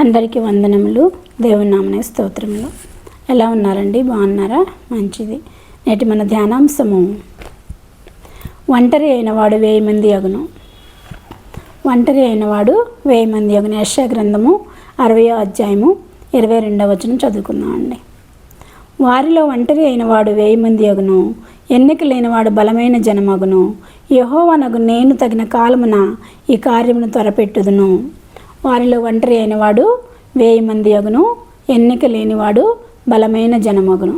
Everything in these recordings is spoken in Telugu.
అందరికీ వందనములు. దేవుని నామమున స్తోత్రములు. ఎలా ఉన్నారండి? బాగున్నారా? మంచిది. నేటి మన ధ్యానాంశము ఒంటరి అయినవాడు 1000 మంది అగును. ఒంటరి అయినవాడు 1000 మంది అగును. యెషయా గ్రంథము 60వ అధ్యాయము 22వ వచనం చదువుకుందామండి. వారిలో ఒంటరి అయినవాడు 1000 మంది అగును, ఎన్నిక లేనివాడు బలమైన జనమగును. యెహోవానగు నేను తగిన కాలమున ఈ కార్యమును త్వరపెట్టుదును. వారిలో ఒంటరి అయినవాడు 1000 మంది అగును, ఎన్నిక లేనివాడు బలమైన జనమగును.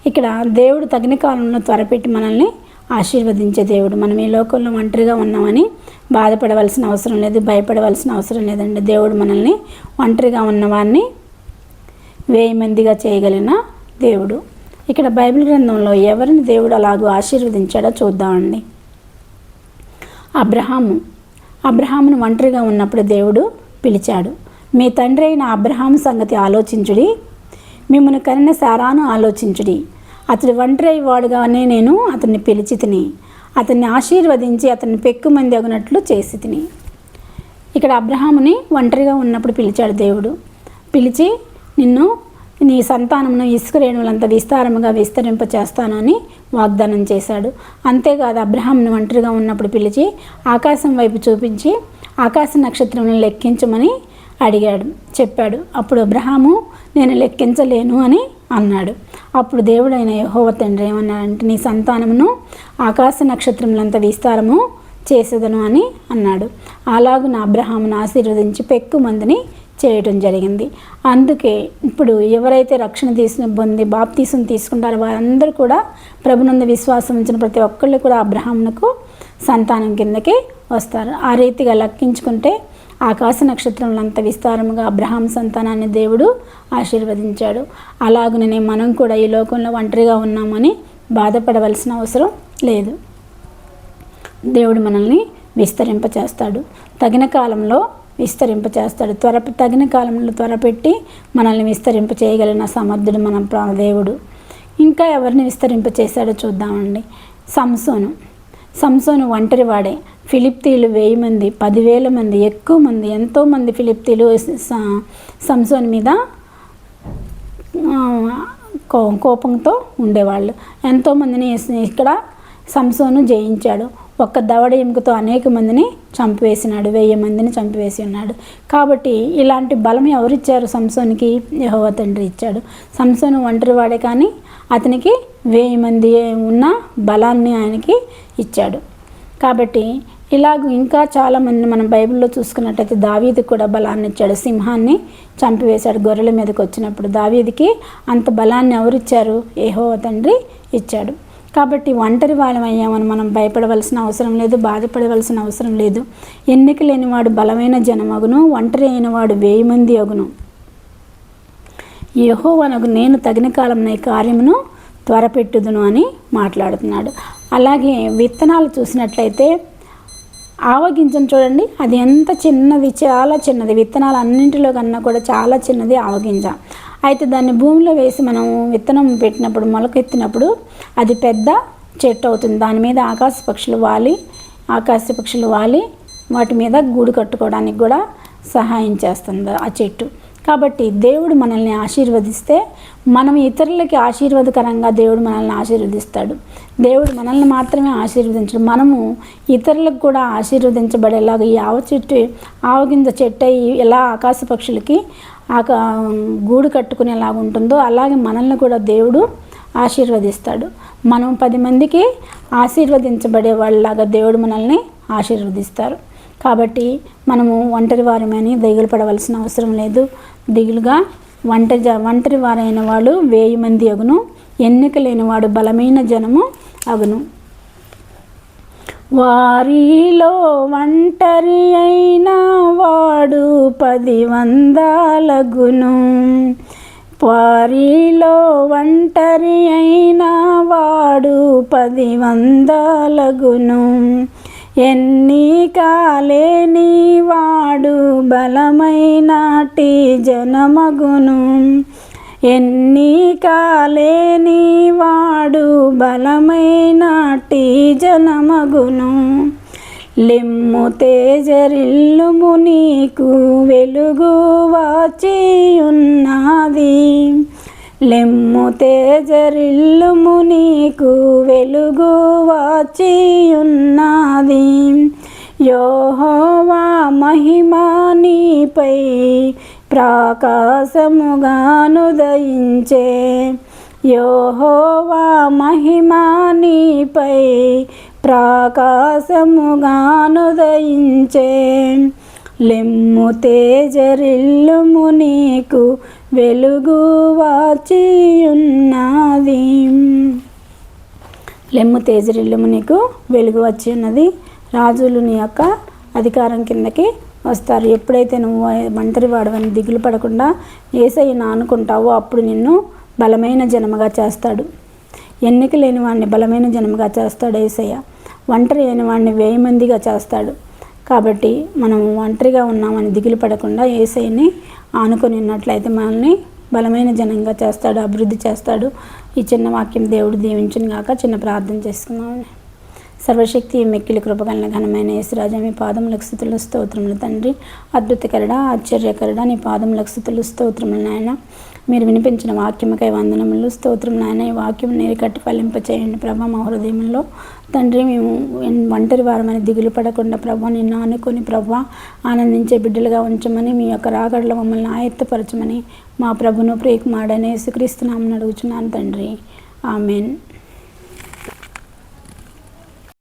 ఇక్కడ దేవుడు తగిన కాలంలో త్వరపెట్టి మనల్ని ఆశీర్వదించే దేవుడు. మనం ఈ లోకంలో ఒంటరిగా ఉన్నామని బాధపడవలసిన అవసరం లేదు, భయపడవలసిన అవసరం లేదండి. దేవుడు మనల్ని ఒంటరిగా ఉన్నవారిని 1000 మందిగా చేయగలిగిన దేవుడు. ఇక్కడ బైబిల్ గ్రంథంలో ఎవరిని దేవుడు అలాగూ ఆశీర్వదించాడో చూద్దామండి. అబ్రహామును ఒంటరిగా ఉన్నప్పుడు దేవుడు పిలిచాడు. మీ తండ్రి అయిన అబ్రహాము సంగతి ఆలోచించుడి, మిమ్మల్ని కనిన శారాను ఆలోచించుడి. అతడు ఒంటరి వాడుగానే నేను అతన్ని పిలిచి తిని, అతన్ని ఆశీర్వదించి అతన్ని పెక్కుమంది అగునట్లు చేసి తిని. ఇక్కడ అబ్రహాముని ఒంటరిగా ఉన్నప్పుడు పిలిచాడు దేవుడు. పిలిచి నిన్ను నీ సంతానమును ఇసుక రేణువులంత విస్తారముగా విస్తరింప చేస్తాను అని వాగ్దానం చేశాడు. అంతేకాదు, అబ్రహామును ఒంటరిగా ఉన్నప్పుడు పిలిచి ఆకాశం వైపు చూపించి ఆకాశ నక్షత్రములను లెక్కించమని చెప్పాడు. అప్పుడు అబ్రహాము నేను లెక్కించలేను అని అన్నాడు. అప్పుడు దేవుడైన యెహోవా తండ్రి ఏమన్నాడంటే, నీ సంతానమును ఆకాశ నక్షత్రములంత విస్తారము చేసేదను అని అన్నాడు. అలాగున అబ్రహామును ఆశీర్వదించి పెక్కుమందిని చేయటం జరిగింది. అందుకే ఇప్పుడు ఎవరైతే రక్షణ పొంది బాప్తీసం తీసుకుంటారో వారందరూ కూడా ప్రభునందు విశ్వాసం ఉంచిన ప్రతి ఒక్కళ్ళు కూడా అబ్రహామునకు సంతానం కిందకి వస్తారు. ఆ రీతిగా లెక్కించుకుంటే ఆకాశ నక్షత్రములంత విస్తారముగా అబ్రహాం సంతానాన్ని దేవుడు ఆశీర్వదించాడు. అలాగనే మనం కూడా ఈ లోకంలో ఒంటరిగా ఉన్నామని బాధపడవలసిన అవసరం లేదు. దేవుడు మనల్ని విస్తరింపచేస్తాడు, తగిన కాలంలో విస్తరింపచేస్తాడు. తగిన కాలంలో త్వరపెట్టి మనల్ని విస్తరింప చేయగలిగిన సమర్థుడు మన దేవుడు. ఇంకా ఎవరిని విస్తరింపచేశాడో చూద్దామండి. సంసోను ఒంటరి వాడే. ఫిలిప్తీయులు 1000 మంది, 10,000 మంది, ఎక్కువ మంది, ఎంతోమంది ఫిలిప్తీయులు సంసోను మీద కోపంతో ఉండేవాళ్ళు. ఎంతోమందిని ఇక్కడ సంసోను జయించాడు. ఒక్క దవడ ఎముకతో అనేక మందిని చంపివేసినాడు, 1000 మందిని చంపివేసి ఉన్నాడు. కాబట్టి ఇలాంటి బలం ఎవరిచ్చారు సంసోనికి? యెహోవా తండ్రి ఇచ్చాడు. సంసోను ఒంటరివాడే, కానీ అతనికి 1000 మంది ఉన్న బలాన్ని ఆయనకి ఇచ్చాడు. కాబట్టి ఇలాగ ఇంకా చాలామంది మనం బైబిల్లో చూసుకున్నట్టయితే దావీదుకు కూడా బలాన్ని ఇచ్చాడు. సింహాన్ని చంపివేశాడు గొర్రెల మీదకి వచ్చినప్పుడు. దావీదుకి అంత బలాన్ని ఎవరిచ్చారు? యెహోవా తండ్రి ఇచ్చాడు. కాబట్టి ఒంటరి వాళ్ళం అయ్యామని మనం భయపడవలసిన అవసరం లేదు, బాధపడవలసిన అవసరం లేదు. ఎన్నిక లేనివాడు బలమైన జనమగును, ఒంటరి అయినవాడు 1000 మంది అగును. యెహోవానగు నేను తగిన కాలంలో ఈ కార్యమును త్వరపెట్టుదును అని మాట్లాడుతున్నాడు. అలాగే విత్తనాలు చూసినట్లయితే ఆవగింజను చూడండి, అది ఎంత చిన్నది, చాలా చిన్నది. విత్తనాలు అన్నింటిలో కన్నా కూడా చాలా చిన్నది ఆవగింజ. అయితే దాన్ని భూమిలో వేసి మనం విత్తనం పెట్టినప్పుడు, మొలకెత్తినప్పుడు అది పెద్ద చెట్టు అవుతుంది. దాని మీద ఆకాశ పక్షులు వాలి వాటి మీద గూడు కట్టుకోవడానికి కూడా సహాయం చేస్తుంది ఆ చెట్టు. కాబట్టి దేవుడు మనల్ని ఆశీర్వదిస్తే మనం ఇతరులకి ఆశీర్వాదకరంగా దేవుడు మనల్ని ఆశీర్వదిస్తాడు. దేవుడు మనల్ని మాత్రమే ఆశీర్వదించడు, మనము ఇతరులకు కూడా ఆశీర్వదించబడేలాగా ఈ ఆవగింజ చెట్టు ఎలా ఆకాశ పక్షులకి గూడు కట్టుకునేలాగా ఉంటుందో అలాగే మనల్ని కూడా దేవుడు ఆశీర్వదిస్తాడు. మనం 10 మందికి ఆశీర్వదించబడే వాళ్ళలాగా దేవుడు మనల్ని ఆశీర్వదిస్తారు. కాబట్టి మనము ఒంటరి వారమని దిగులు పడవలసిన అవసరం లేదు. దిగులుగా ఒంటరి వారైన వాళ్ళు 1000 మంది అగును, ఎన్నిక లేనివాడు బలమైన జనము అగును. వారిలో ఒంటరి అయిన వాడు 10 వందలగును. వారిలో ఒంటరి అయిన వాడు 10 వందలగును. ఎన్నిక లేని వాడు బలమైనటి జనమగును. ఎన్నిక లేని వాడు బలమైనటి జనమగును. లెమ్ము తేజరిల్లుము నీకు వెలుగు వాచి ఉన్నది. లెమ్ము తేజరిల్లుము నీకు వెలుగు వాచి ఉన్నది. యెహోవా మహిమ నీపై ప్రకాశముగానుదయించే. యెహోవా మహిమ నీపై ప్రకాశముగానుదయించే. లెమ్ము తేజరిల్లుము నీకు వెలుగు వాచి ఉన్నది. లెమ్ము తేజరిల్లుము నీకు వెలుగు వచ్చి ఉన్నది. రాజులు నీ యొక్క అధికారం కిందకి వస్తారు. ఎప్పుడైతే నువ్వు ఒంటరి వాడవని దిగులు పడకుండా యేసయ్యను ఆనుకుంటావో అప్పుడు నిన్ను బలమైన జనముగా చేస్తాడు. ఎన్నిక లేని వాడిని బలమైన జనముగా చేస్తాడు యేసయ్య. ఒంటరి అయిన వాడిని 1000 మందిగా చేస్తాడు. కాబట్టి మనం ఒంటరిగా ఉన్నామని దిగులు పడకుండా యేసయ్యని ఆనుకొని ఉన్నట్లయితే మనల్ని బలమైన జనంగా చేస్తాడు, అభివృద్ధి చేస్తాడు. ఈ చిన్న వాక్యం దేవుడు దీవించును గాక. చిన్న ప్రార్థన చేసుకున్నామని. సర్వశక్తి మెక్కిలి కృపగలన ఘనమైన యేసురాజా, మీ పాదములకు స్తుతులు స్తోత్రములు తండ్రి. అద్భుతకరుడా, ఆశ్చర్యకరుడా, నీ పాదములకు స్తుతులు స్తోత్రములు నాయన. మీరు వినిపించిన వాక్యముకై వందనములు స్తోత్రం నాయన. ఈ వాక్యం నీరు కట్టి ఫలింపచేయండి ప్రభా మా హృదయంలో తండ్రి. మేము ఒంటరి వారమని దిగులు పడకుండా ప్రభా నిన్ను ఆనుకొని ప్రభా ఆనందించే బిడ్డలుగా ఉంచమని, మీ యొక్క రాగడలో మమ్మల్ని ఆయత్తపరచమని మా ప్రభును ప్రియకుమారుడైన యేసుక్రీస్తు నామమున అడుగుచున్నాను తండ్రి. ఆమేన్.